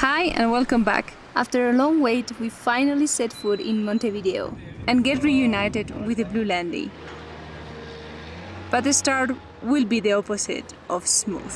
Hi and welcome back. After a long wait, we finally set foot in Montevideo and get reunited with the Bluelandy. But the start will be the opposite of smooth.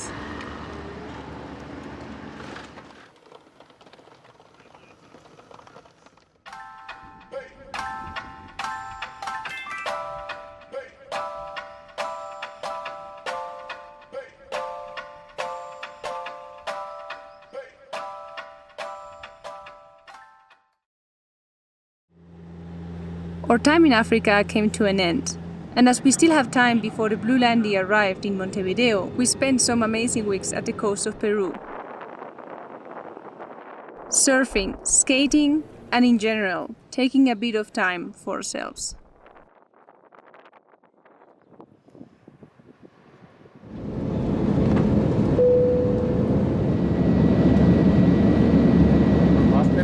Our time in Africa came to an end, and as we still have time before the Bluelandy arrived in Montevideo, we spent some amazing weeks at the coast of Peru. Surfing, skating, and in general, taking a bit of time for ourselves.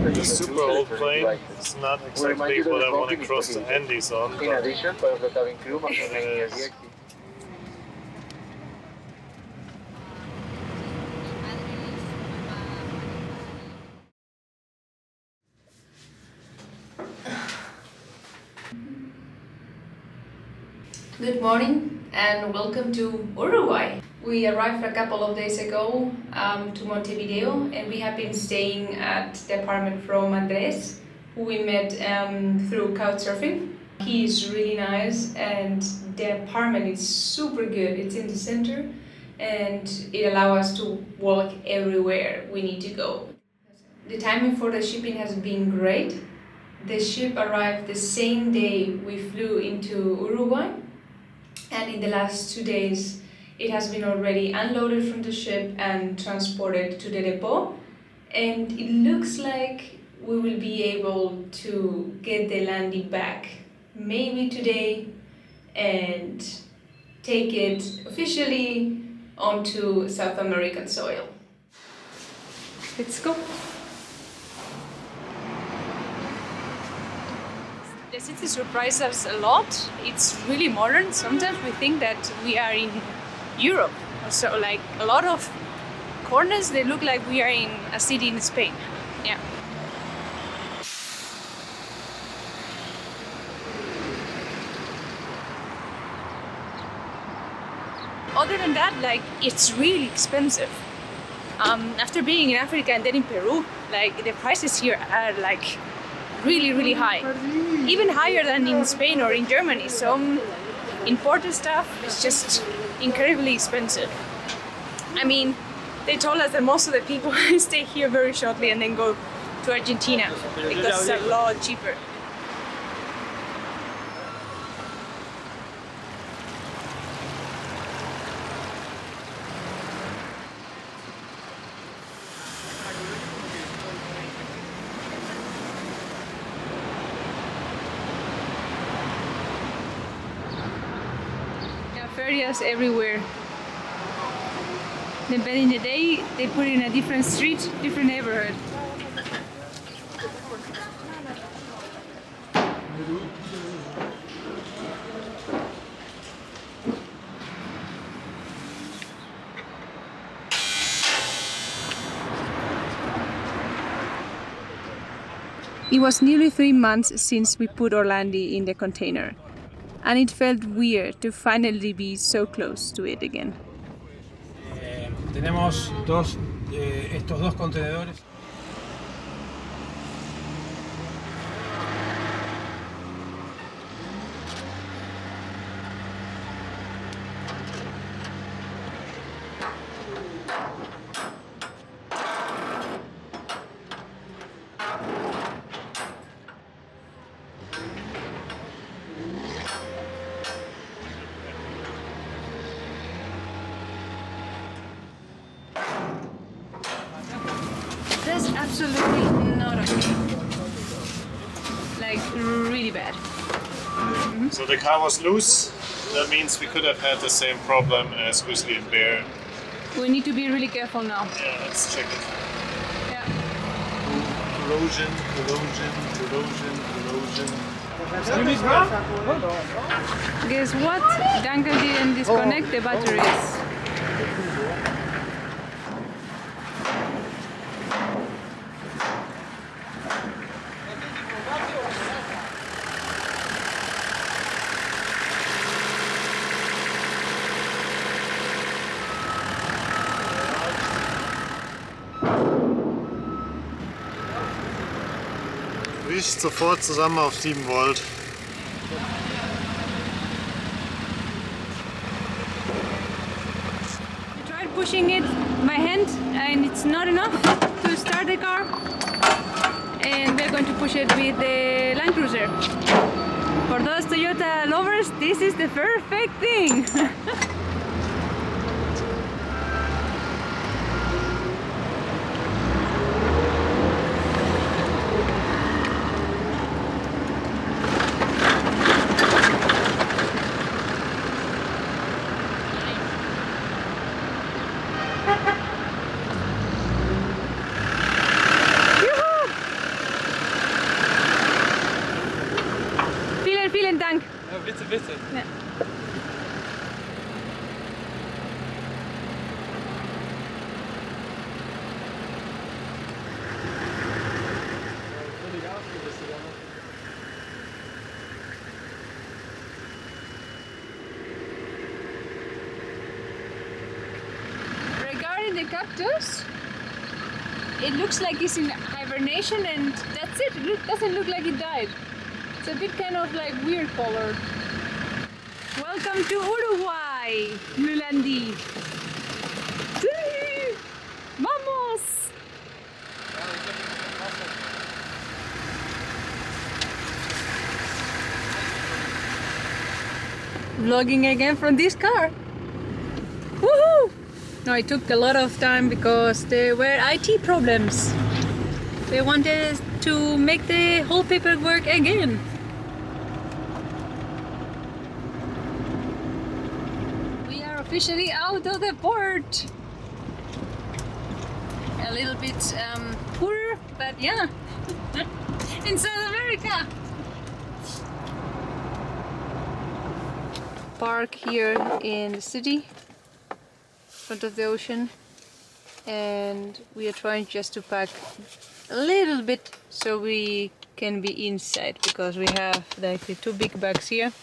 The super old plane is not exactly what I want to cross the Andes on. In addition, para the cabin crew, Good morning and welcome to Uruguay. We arrived a couple of days ago to Montevideo, and we have been staying at the apartment from Andres, who we met through couchsurfing. He is really nice and the apartment is super good. It's in the center and it allows us to walk everywhere we need to go. The timing for the shipping has been great. The ship arrived the same day we flew into Uruguay. And in the last 2 days, it has been already unloaded from the ship and transported to the depot. And it looks like we will be able to get the Landy back, maybe today, and take it officially onto South American soil. Let's go. The city surprised us a lot. It's really modern. Sometimes we think that we are in Europe. So like a lot of corners, they look like we are in a city in Spain. Yeah. Other than that, like it's really expensive. After being in Africa and then in Peru, like the prices here are like really high, even higher than in Spain or in Germany. Some imported stuff is just incredibly expensive. I mean, they told us that most of the people stay here very shortly and then go to Argentina because it's a lot cheaper. Ferias everywhere. Then in the day, they put in a different street, different neighborhood. It was nearly 3 months since we put our Landy in the container, and it felt weird to finally be so close to it again. Tenemos estos dos contenedores. That's absolutely not okay. Like really bad. Mm-hmm. So the car was loose. That means we could have had the same problem as Grizzly and Bear. We need to be really careful now. Yeah, let's check it. Yeah. Corrosion. Guess what? Duncan didn't disconnect the batteries. Riecht sofort zusammen auf 7 Volt. I tried pushing it by hand and it's not enough to start the car. And we're going to push it with the Land Cruiser. For those Toyota lovers, this is the perfect thing. Vielen Dank. Ja, bitte, bitte. Ja. Regarding the cactus, it looks like it's in hibernation and that's it. It doesn't look like it died. It's a bit kind of like weird color. Welcome to Uruguay, Bluelandy. Sí. Vamos! Vlogging again from this car. Woohoo! No, it took a lot of time because there were IT problems. They wanted to make the whole paperwork again. We are officially out of the port. A little bit poorer, but yeah, in South America. Park here in the city, in front of the ocean, and we are trying just to pack a little bit so we can be inside because we have like the 2 big bags here,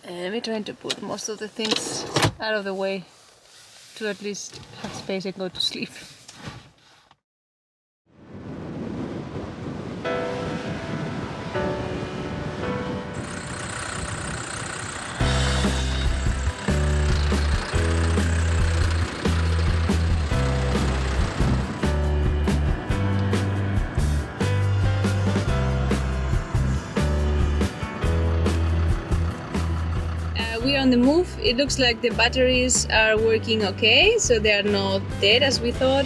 and we're trying to put most of the things out of the way to at least have space and go to sleep. We're on the move. It looks like the batteries are working okay, so they are not dead as we thought.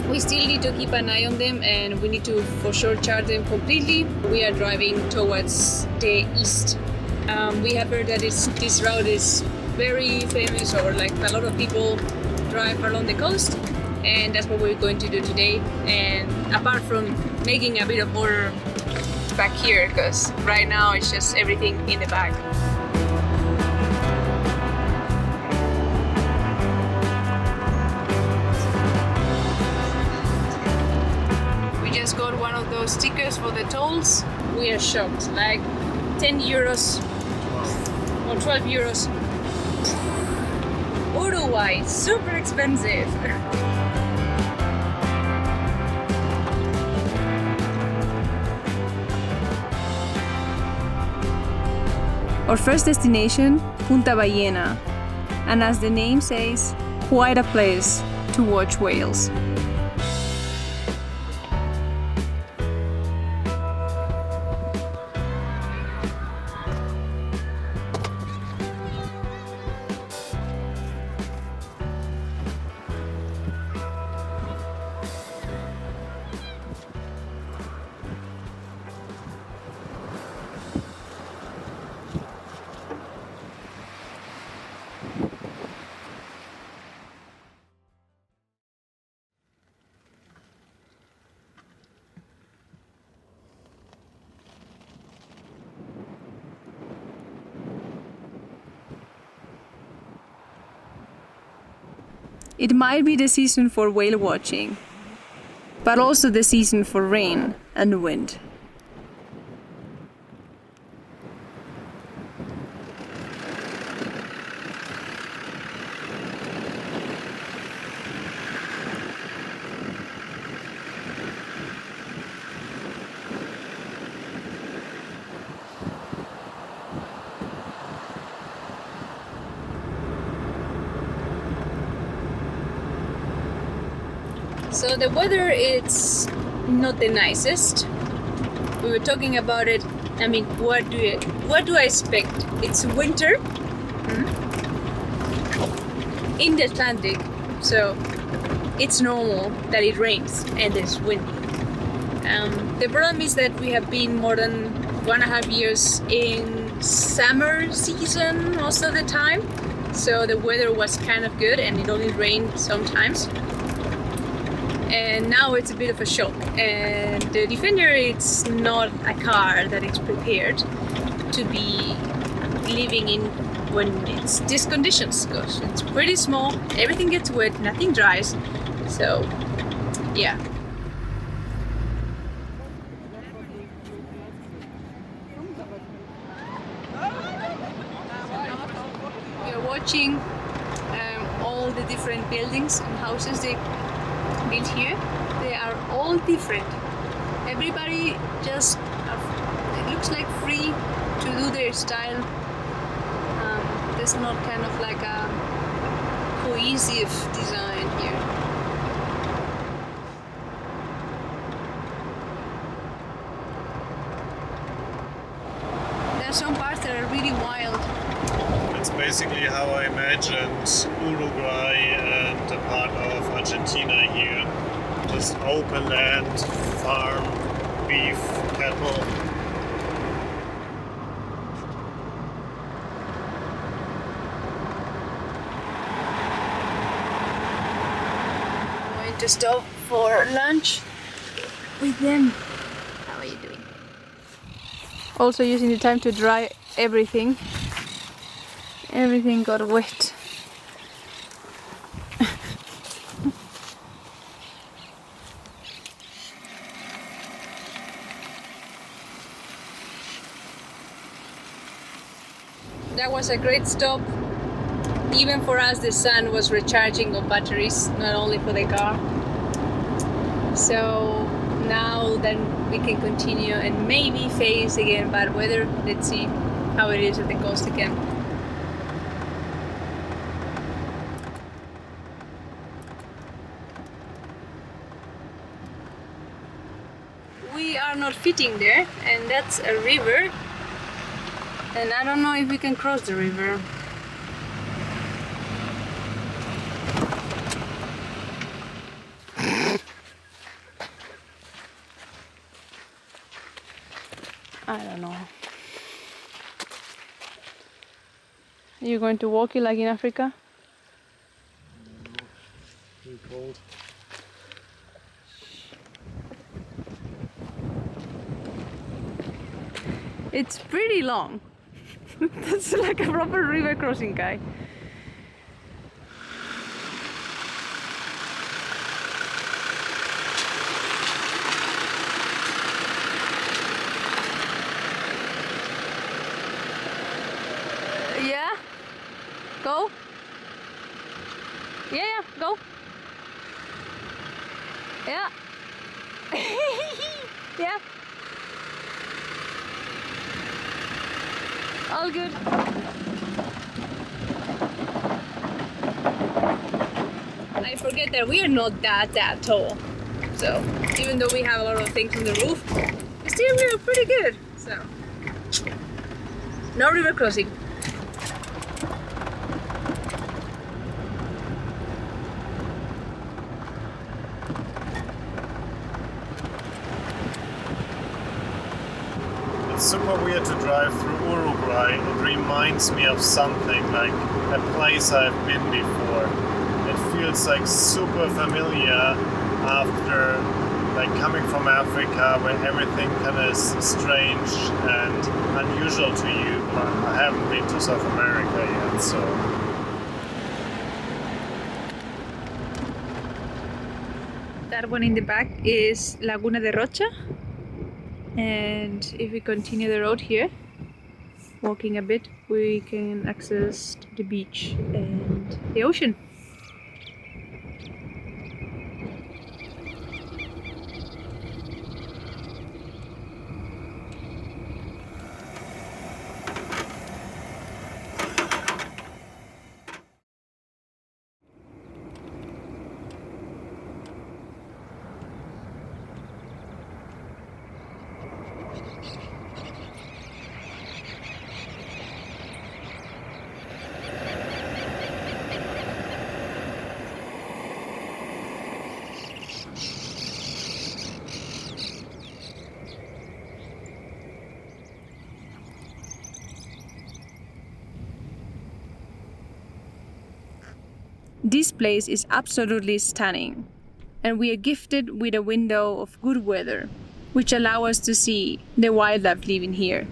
We still need to keep an eye on them and we need to for sure charge them completely. We are driving towards the east. We have heard that this route is very famous, or like a lot of people drive along the coast, and that's what we're going to do today. And apart from making a bit of order back here, because right now it's just everything in the bag. Just got one of those stickers for the tolls. We are shocked, like 10 euros or 12 euros. Uruguay, super expensive. Our first destination, Punta Ballena, and as the name says, quite a place to watch whales. It might be the season for whale watching, but also the season for rain and wind. So the weather it's not the nicest. We were talking about it. I mean, what do I expect? It's winter in the Atlantic, so it's normal that it rains and it's windy. The problem is that we have been more than 1.5 years in summer season most of the time, so the weather was kind of good and it only rained sometimes. And now it's a bit of a shock, and the Defender it's not a car that is prepared to be living in when it's these conditions, because it's pretty small, everything gets wet, nothing dries, so yeah. We are watching all the different buildings and houses they built here. They are all different. Everybody just it looks like free to do their style. There's not kind of like a cohesive design here. There are some parts that are really wild. It's basically how I imagined Uruguay and a part of Argentina here. Just open land, farm, beef, cattle. I'm going to stop for lunch with them. How are you doing? Also using the time to dry everything. Everything got wet. That was a great stop. Even for us, the sun was recharging of batteries, not only for the car. So now then we can continue and maybe face again bad weather. Let's see how it is at the coast again. We are not fitting there, and that's a river. And I don't know if we can cross the river. I don't know. You're going to walk it like in Africa? Too cold. It's pretty long. That's like a proper river crossing, guy. Yeah? Go? Yeah, go. Yeah. Yeah. All good. I forget that we are not that tall. So even though we have a lot of things on the roof, still we are pretty good. So no river crossing. It's super weird to drive through Uruguay. It reminds me of something, like a place I've been before. It feels like super familiar after like coming from Africa, where everything kind of is strange and unusual to you. I haven't been to South America yet, so. That one in the back is Laguna de Rocha. And if we continue the road here, walking a bit, we can access the beach and the ocean. This place is absolutely stunning, and we are gifted with a window of good weather, which allow us to see the wildlife living here.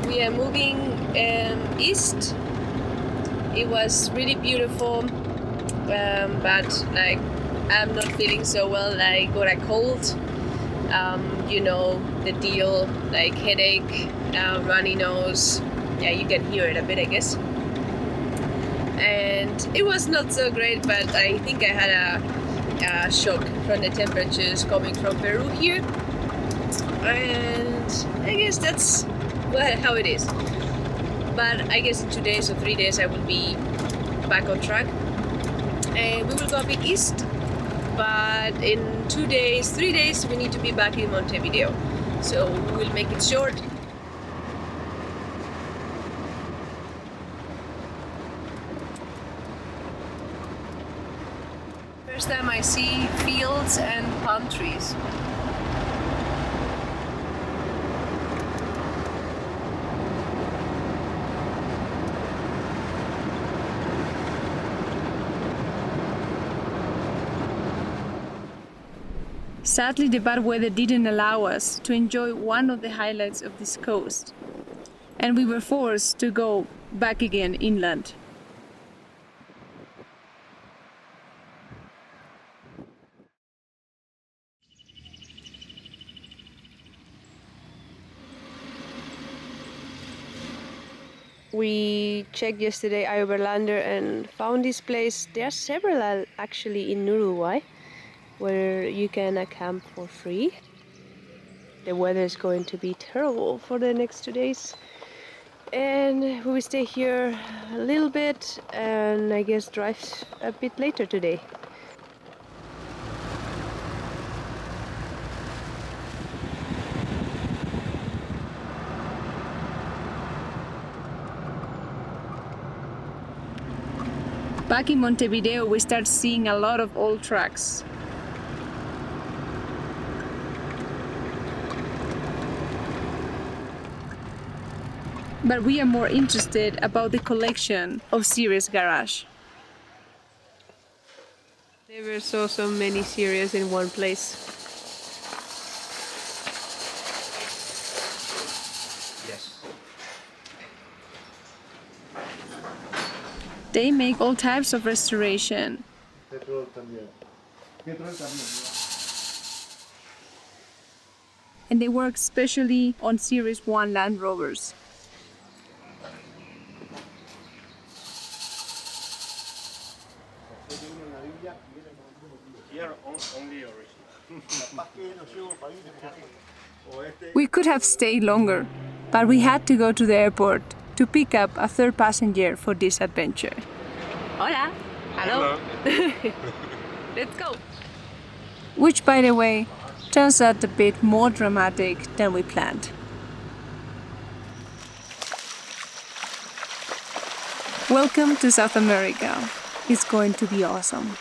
We are moving east. It was really beautiful, but like I'm not feeling so well. I got a cold. You know the deal, like headache, runny nose. Yeah, you can hear it a bit, I guess. And it was not so great, but I think I had a shock from the temperatures coming from Peru here. and I guess that's how it is. But I guess in 2 days or 3 days I will be back on track. We will go a bit east, but in 2 days, 3 days we need to be back in Montevideo. So we will make it short. First time I see fields and palm trees. Sadly, the bad weather didn't allow us to enjoy one of the highlights of this coast, and we were forced to go back again inland. We checked yesterday Overlander and found this place. There are several actually in Uruguay where you can camp for free. The weather is going to be terrible for the next 2 days, and we will stay here a little bit and I guess drive a bit later today. Back in Montevideo, we start seeing a lot of old trucks. But we are more interested about the collection of Series garage. Never saw so many series in one place. Yes. They make all types of restoration. And they work especially on Series 1 Land Rovers. Here only original. We could have stayed longer, but we had to go to the airport to pick up a third passenger for this adventure. Hola! Hello! Let's go! Which, by the way, turns out a bit more dramatic than we planned. Welcome to South America. It's going to be awesome.